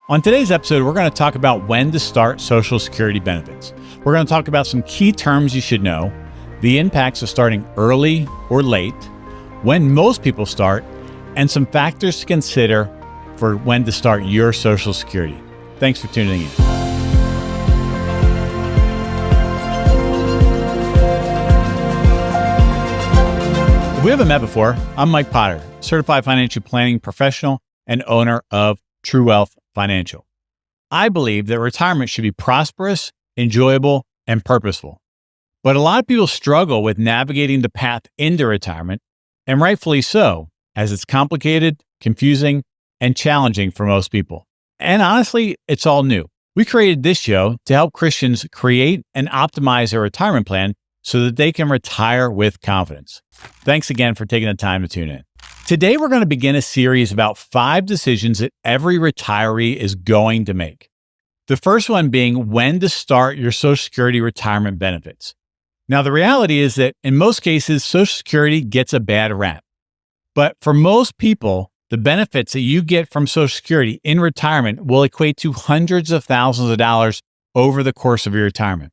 On today's episode, we're going to talk about when to start Social Security benefits. We're going to talk about some key terms you should know, the impacts of starting early or late, when most people start, and some factors to consider for when to start your Social Security. Thanks for tuning in. If we haven't met before, I'm Mike Potter, certified financial planning professional and owner of True Wealth Financial. I believe that retirement should be prosperous, enjoyable, and purposeful. But a lot of people struggle with navigating the path into retirement, and rightfully so, as it's complicated, confusing, and challenging for most people. And honestly, it's all new. We created this show to help Christians create and optimize their retirement plan so that they can retire with confidence. Thanks again for taking the time to tune in. Today, we're going to begin a series about 5 decisions that every retiree is going to make. The first one being when to start your Social Security retirement benefits. Now, the reality is that in most cases, Social Security gets a bad rap. But for most people, the benefits that you get from Social Security in retirement will equate to hundreds of thousands of dollars over the course of your retirement.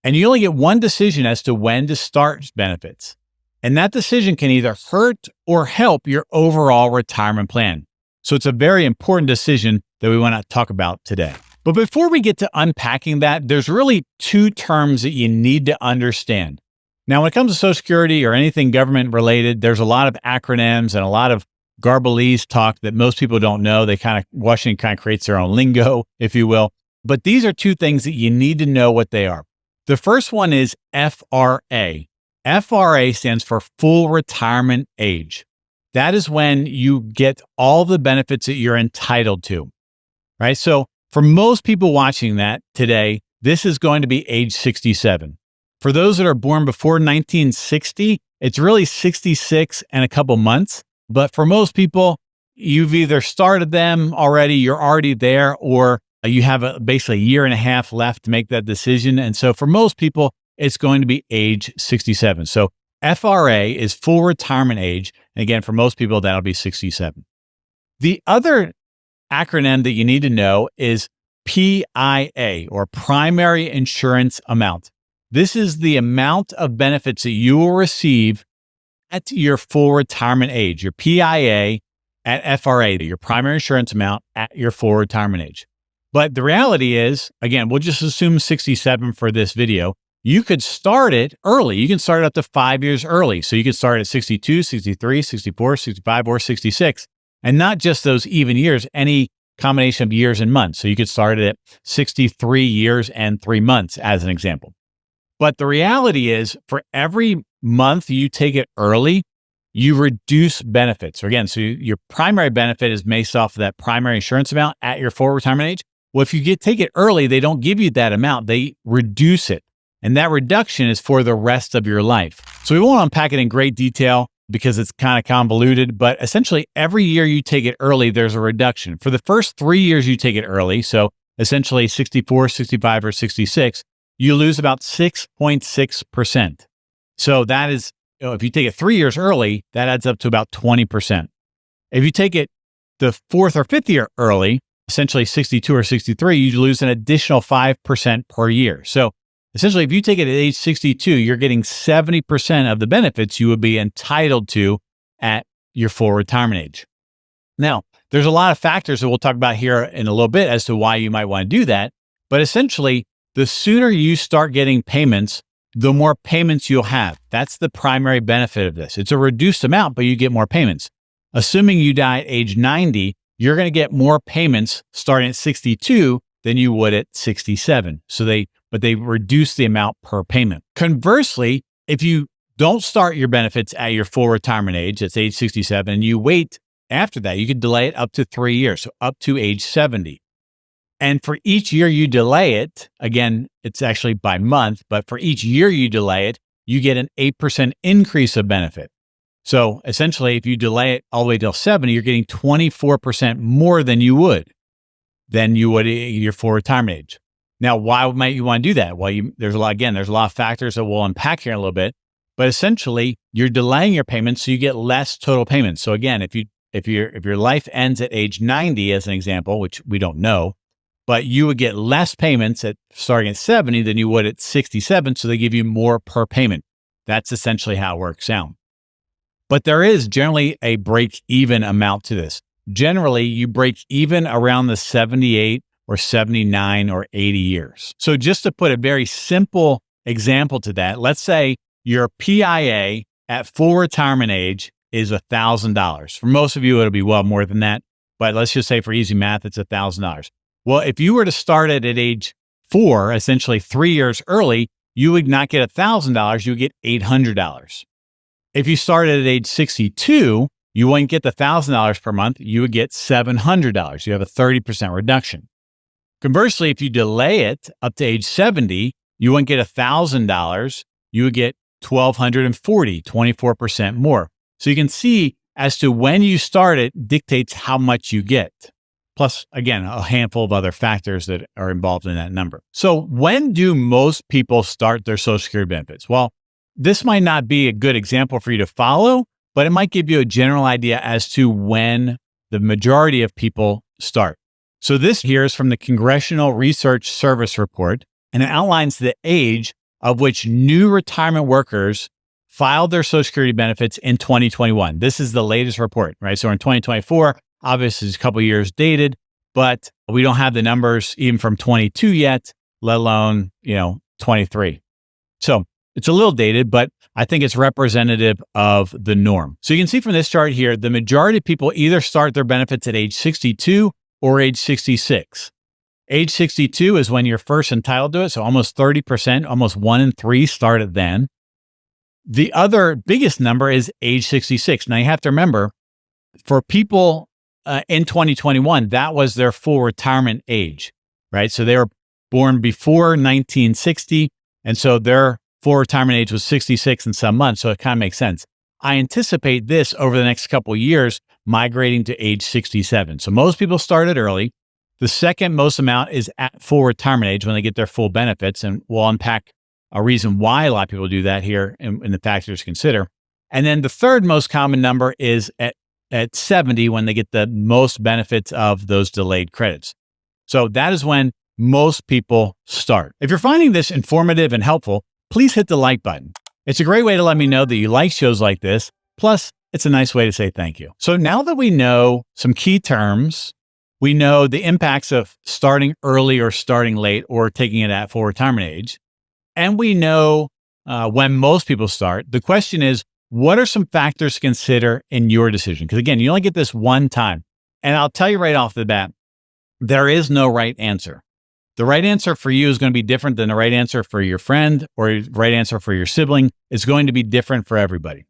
And you only get one decision as to when to start benefits. And that decision can either hurt or help your overall retirement plan. So it's a very important decision that we want to talk about today. But before we get to unpacking that, there's really 2 terms that you need to understand. Now, when it comes to Social Security or anything government related, there's a lot of acronyms and a lot of garblese talk that most people don't know. Washington kind of creates their own lingo, if you will. But these are 2 things that you need to know what they are. The first one is FRA. FRA stands for full retirement age. That is when you get all the benefits that you're entitled to, right? So for most people watching that today, this is going to be age 67. For those that are born before 1960, it's really 66 and a couple months. But for most people, you've either started them already, you're already there, or you have basically a year and a half left to make that decision. And so for most people, it's going to be age 67. So FRA is full retirement age. And again, for most people, that'll be 67. The other acronym that you need to know is PIA, or Primary Insurance Amount. This is the amount of benefits that you will receive at your full retirement age, your PIA at FRA, your primary insurance amount at your full retirement age. But the reality is, again, we'll just assume 67 for this video. You could start it early. You can start it up to 5 years early. So you could start at 62, 63, 64, 65, or 66. And not just those even years, any combination of years and months. So you could start it at 63 years and 3 months as an example. But the reality is, for every month you take it early, you reduce benefits. So again, your primary benefit is based off of that primary insurance amount at your full retirement age. Well, if you take it early, they don't give you that amount. They reduce it. And that reduction is for the rest of your life. So we won't unpack it in great detail because it's kind of convoluted, but essentially every year you take it early, there's a reduction. For the first 3 years you take it early, so essentially 64, 65, or 66, you lose about 6.6%. So that is, if you take it 3 years early, that adds up to about 20%. If you take it the 4th or 5th year early, essentially 62 or 63, you lose an additional 5% per year. So essentially, if you take it at age 62, you're getting 70% of the benefits you would be entitled to at your full retirement age. Now, there's a lot of factors that we'll talk about here in a little bit as to why you might want to do that. But essentially, the sooner you start getting payments, the more payments you'll have. That's the primary benefit of this. It's a reduced amount, but you get more payments. Assuming you die at age 90, you're going to get more payments starting at 62 than you would at 67. But they reduce the amount per payment. Conversely, if you don't start your benefits at your full retirement age, that's age 67, and you wait after that, you could delay it up to 3 years, so up to age 70. And for each year you delay it, again, it's actually by month, but for each year you delay it, you get an 8% increase of benefit. So essentially, if you delay it all the way till 70, you're getting 24% more than you would at your full retirement age. Now, why might you want to do that? Well, there's a lot of factors that we'll unpack here in a little bit, but essentially you're delaying your payments so you get less total payments. So again, if if your life ends at age 90, as an example, which we don't know, but you would get less payments starting at 70 than you would at 67. So they give you more per payment. That's essentially how it works out. But there is generally a break-even amount to this. Generally, you break even around the 78 or 79 or 80 years. So just to put a very simple example to that, let's say your PIA at full retirement age is $1,000. For most of you, it'll be well more than that. But let's just say for easy math, it's $1,000. Well, if you were to start it at age 4, essentially 3 years early, you would not get $1,000, you would get $800. If you started at age 62, you wouldn't get the $1,000 per month, you would get $700. You have a 30% reduction. Conversely, if you delay it up to age 70, you wouldn't get $1,000, you would get $1,240, 24% more. So you can see as to when you start it dictates how much you get. Plus, again, a handful of other factors that are involved in that number. So when do most people start their Social Security benefits? Well, this might not be a good example for you to follow, but it might give you a general idea as to when the majority of people start. So this here is from the Congressional Research Service report, and it outlines the age of which new retirement workers filed their Social Security benefits in 2021. This is the latest report, right? So in 2024, obviously it's a couple of years dated, but we don't have the numbers even from 22 yet, let alone, 23. So it's a little dated, but I think it's representative of the norm. So you can see from this chart here, the majority of people either start their benefits at age 62 or age 66. Age 62 is when you're first entitled to it. So almost 30%, almost 1 in 3 started then. The other biggest number is age 66. Now you have to remember, for people in 2021, that was their full retirement age, right? So they were born before 1960. And so their full retirement age was 66 and some months. So it kind of makes sense. I anticipate this over the next couple of years migrating to age 67. So most people started early. The second most amount is at full retirement age when they get their full benefits. And we'll unpack a reason why a lot of people do that here in the factors to consider. And then the third most common number is at 70 when they get the most benefits of those delayed credits. So that is when most people start. If you're finding this informative and helpful, please hit the like button. It's a great way to let me know that you like shows like this. Plus, it's a nice way to say thank you. So now that we know some key terms, we know the impacts of starting early or starting late or taking it at full retirement age, and we know when most people start, the question is, what are some factors to consider in your decision? Because again, you only get this one time. And I'll tell you right off the bat, there is no right answer. The right answer for you is going to be different than the right answer for your friend or the right answer for your sibling. It's going to be different for everybody.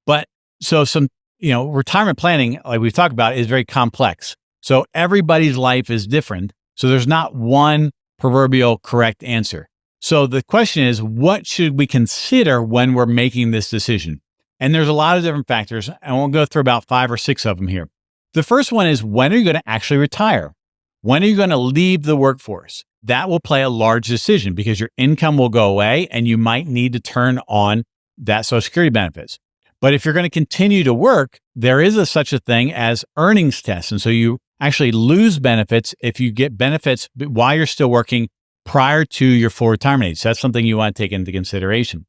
But so some, retirement planning, like we've talked about, is very complex. So everybody's life is different. So there's not one proverbial correct answer. So the question is, what should we consider when we're making this decision? And there's a lot of different factors, and we'll go through about 5 or 6 of them here. The first one is, when are you going to actually retire? When are you going to leave the workforce? That will play a large decision because your income will go away and you might need to turn on that Social Security benefits. But if you're going to continue to work, there is such a thing as earnings tests. And so you actually lose benefits if you get benefits while you're still working prior to your full retirement age. So that's something you want to take into consideration.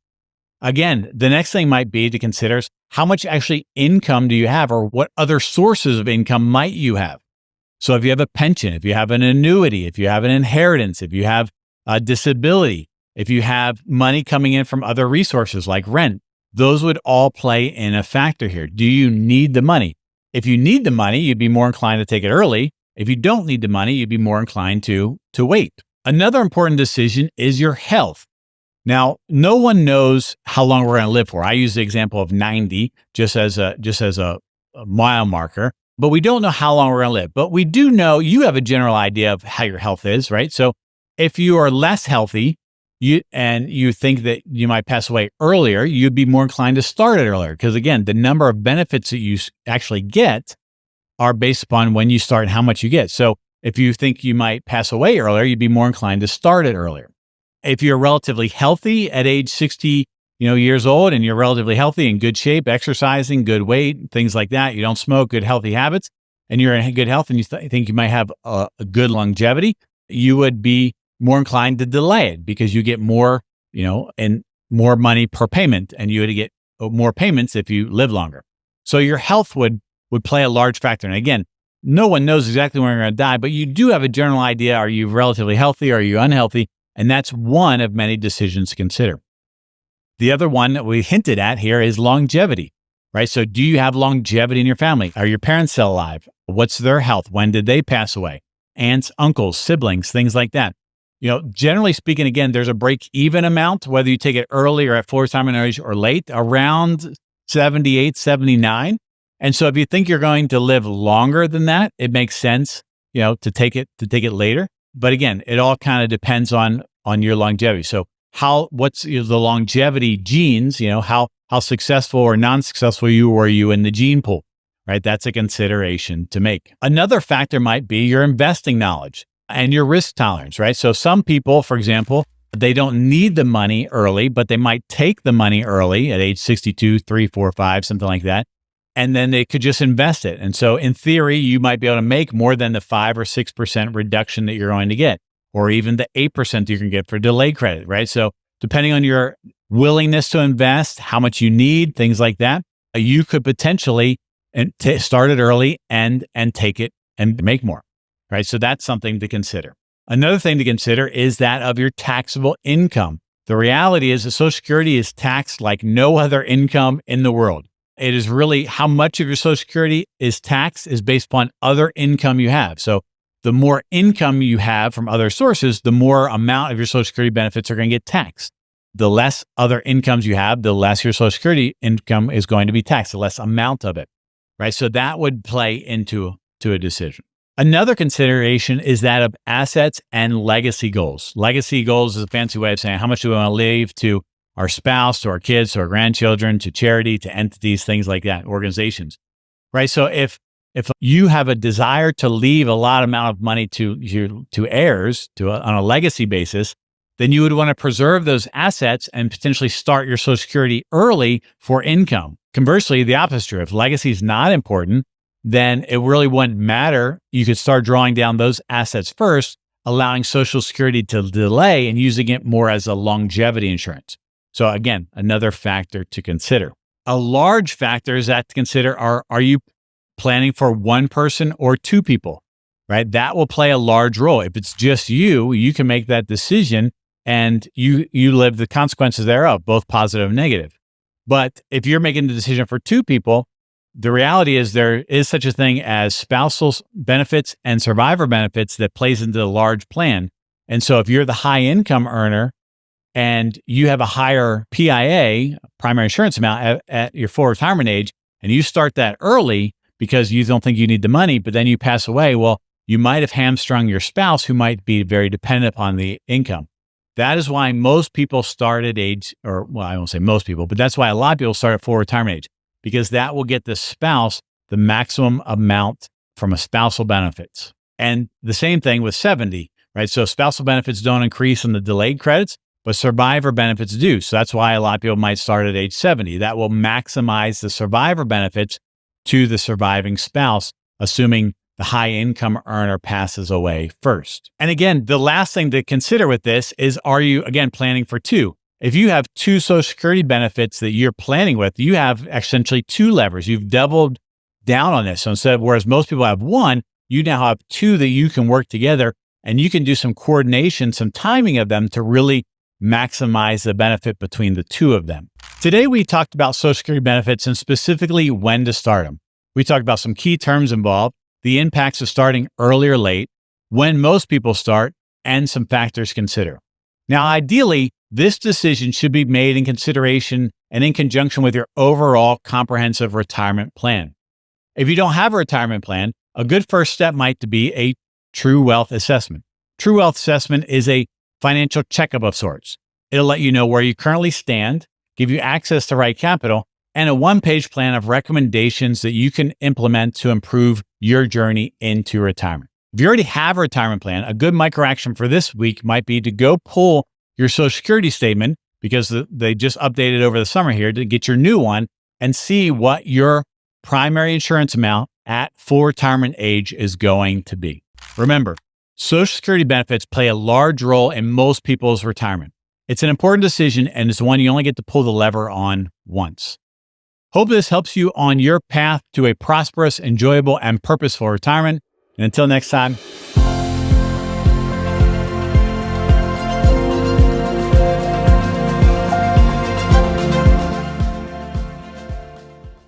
Again, the next thing might be to consider is how much actually income do you have, or what other sources of income might you have? So if you have a pension, if you have an annuity, if you have an inheritance, if you have a disability, if you have money coming in from other resources like rent, those would all play in a factor here. Do you need the money? If you need the money, you'd be more inclined to take it early. If you don't need the money, you'd be more inclined to wait. Another important decision is your health. Now, no one knows how long we're going to live for. I use the example of 90 just as a mile marker, but we don't know how long we're going to live. But we do know you have a general idea of how your health is, right? So if you are less healthy, you think that you might pass away earlier, you'd be more inclined to start it earlier. Because again, the number of benefits that you actually get are based upon when you start and how much you get. So if you think you might pass away earlier, you'd be more inclined to start it earlier. If you're relatively healthy at age 60 years old and you're relatively healthy, in good shape, exercising, good weight, things like that, you don't smoke, good healthy habits, and you're in good health and you think you might have a good longevity, you would be more inclined to delay it because you get more, and more money per payment, and you would get more payments if you live longer. So your health would play a large factor. And again, no one knows exactly when you're going to die, but you do have a general idea. Are you relatively healthy? Are you unhealthy? And that's one of many decisions to consider. The other one that we hinted at here is longevity, right? So do you have longevity in your family? Are your parents still alive? What's their health? When did they pass away? Aunts, uncles, siblings, things like that. Generally speaking, again, there's a break-even amount, whether you take it early or at full retirement age or late, around 78, 79. And so if you think you're going to live longer than that, it makes sense, to take it later. But again, it all kind of depends on your longevity. So what's the longevity genes, how successful or non-successful were you in the gene pool, right? That's a consideration to make. Another factor might be your investing knowledge and your risk tolerance, right? So some people, for example, they don't need the money early, but they might take the money early at age 62, 3, 4, 5, something like that. And then they could just invest it. And so in theory, you might be able to make more than the 5 or 6% reduction that you're going to get, or even the 8% you can get for delay credit, right? So depending on your willingness to invest, how much you need, things like that, you could potentially start it early and take it and make more, right? So that's something to consider. Another thing to consider is that of your taxable income. The reality is that Social Security is taxed like no other income in the world. It is really how much of your Social Security is taxed is based upon other income you have. So the more income you have from other sources, the more amount of your Social Security benefits are going to get taxed. The less other incomes you have, the less your Social Security income is going to be taxed, the less amount of it, right? So that would play into a decision. Another consideration is that of assets and legacy goals. Legacy goals is a fancy way of saying how much do we want to leave to our spouse, to our kids, to our grandchildren, to charity, to entities, things like that, organizations, right? So if you have a desire to leave a lot amount of money to heirs on a legacy basis, then you would want to preserve those assets and potentially start your Social Security early for income. Conversely, the opposite is true. If legacy is not important, then it really wouldn't matter. You could start drawing down those assets first, allowing Social Security to delay and using it more as a longevity insurance. So again, another factor to consider. A large factor is that to consider are you planning for one person or two people, right? That will play a large role. If it's just you can make that decision and you live the consequences thereof, both positive and negative. But if you're making the decision for two people, the reality is there is such a thing as spousal benefits and survivor benefits that plays into the large plan. And so if you're the high income earner and you have a higher PIA, primary insurance amount at your full retirement age, and you start that early because you don't think you need the money, but then you pass away, well, you might have hamstrung your spouse who might be very dependent upon the income. That is why most people start at age, I won't say most people, but that's why a lot of people start at full retirement age, because that will get the spouse the maximum amount from a spousal benefits. And the same thing with 70, right? So spousal benefits don't increase in the delayed credits, but survivor benefits do. So that's why a lot of people might start at age 70. That will maximize the survivor benefits to the surviving spouse, assuming the high income earner passes away first. And again, the last thing to consider with this is, are you, again, planning for two? If you have two Social Security benefits that you're planning with, you have essentially two levers. You've doubled down on this. So whereas most people have one, you now have two that you can work together, and you can do some coordination, some timing of them to really maximize the benefit between the two of them. Today, we talked about Social Security benefits and specifically when to start them. We talked about some key terms involved, the impacts of starting early or late, when most people start, and some factors to consider. Now, ideally, this decision should be made in consideration and in conjunction with your overall comprehensive retirement plan. If you don't have a retirement plan, a good first step might be a True Wealth assessment. True Wealth assessment is a financial checkup of sorts. It'll let you know where you currently stand, give you access to right capital, and a one-page plan of recommendations that you can implement to improve your journey into retirement. If you already have a retirement plan, a good micro action for this week might be to go pull your Social Security statement because they just updated over the summer here to get your new one and see what your primary insurance amount at full retirement age is going to be. Remember, Social Security benefits play a large role in most people's retirement. It's an important decision and it's one you only get to pull the lever on once. Hope this helps you on your path to a prosperous, enjoyable, and purposeful retirement. And until next time,